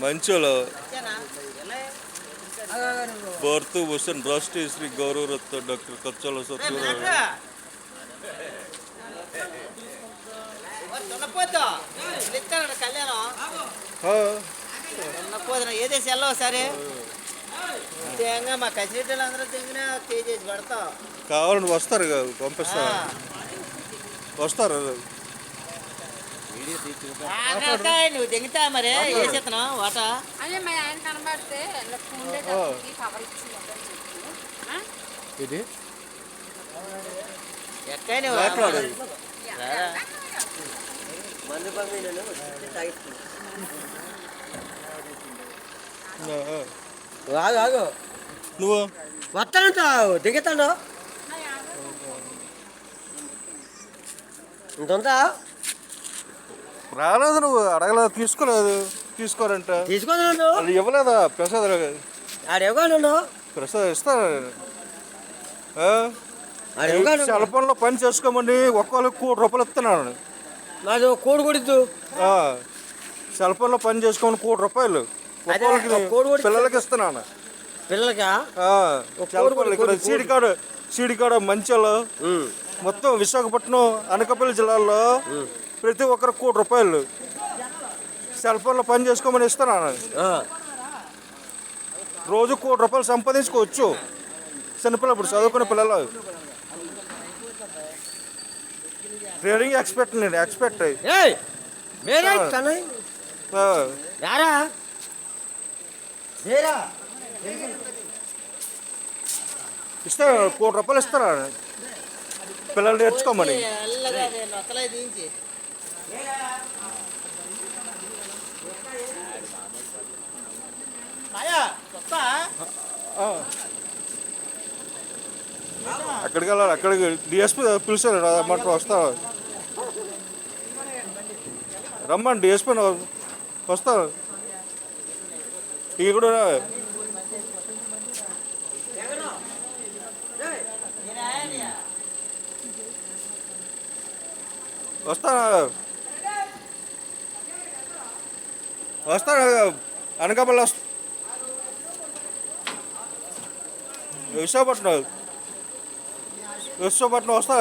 మంచోలో భారత భూషణ్ రాష్ట్రీయ శ్రీ గౌరవరత్న డాక్టర్ కచ్చాల సత్యనారాయణ ఏదేసి వెళ్ళవు సరే తేంగా మా కసిరెడ్డిలు అందరూ తెంగినా కేజీసి పడతావు కావాలండి వస్తారు పంపిస్తా వస్తారు నువ్వు తెంగుతా మరి వేసేస్తున్నావు వాట ఇది ఎక్కడ మందు పంపి నేను ఆగు ఆగు నువ్వు వస్తానంట దిగుతాడు ఇంత రాలేదు నువ్వు అడగలేదు తీసుకోలేదు తీసుకోరంట తీసుకోను అది ఇవ్వలేదా ప్రసాద్ ఆడేవ్వను ప్రసాద్ ఇస్తాను సెల్ ఫోన్లో పని చేసుకోమని ఒక్కొక్కరికి ₹1 ఇస్తున్నాను నాది కోడి కొడుతు సెల్ ఫోన్లో పని చేసుకోమని ₹1 ఒక్కొక్కరికి పిల్లలకి ఇస్తున్నాను పిల్లలకా ఇక్కడ సీడికాడ మంచాలు మొత్తం విశాఖపట్నం అనకాపల్లి జిల్లాలో ప్రతి ఒక్కరికి ₹1 సెల్ ఫోన్లో పని చేసుకోమని ఇస్తున్నాను రోజు ₹1 సంపాదించుకోవచ్చు చిన్నపిల్లలు ఇప్పుడు చదువుకునే పిల్లలు ట్రేడింగ్ ఎక్స్పర్ట్ నేను ఎక్స్పర్ట్ ఇస్తా ₹1 ఇస్తారా పిల్లలు నేర్చుకోమని అక్కడికి వెళ్ళాలి అక్కడికి డిఎస్పీ పిలిచారు రమ్మంటారు వస్తా రమ్మని డిఎస్పీ వస్తారు ఇవి కూడా వస్తాను అనకాపల్లి విశాఖపట్నం వస్తా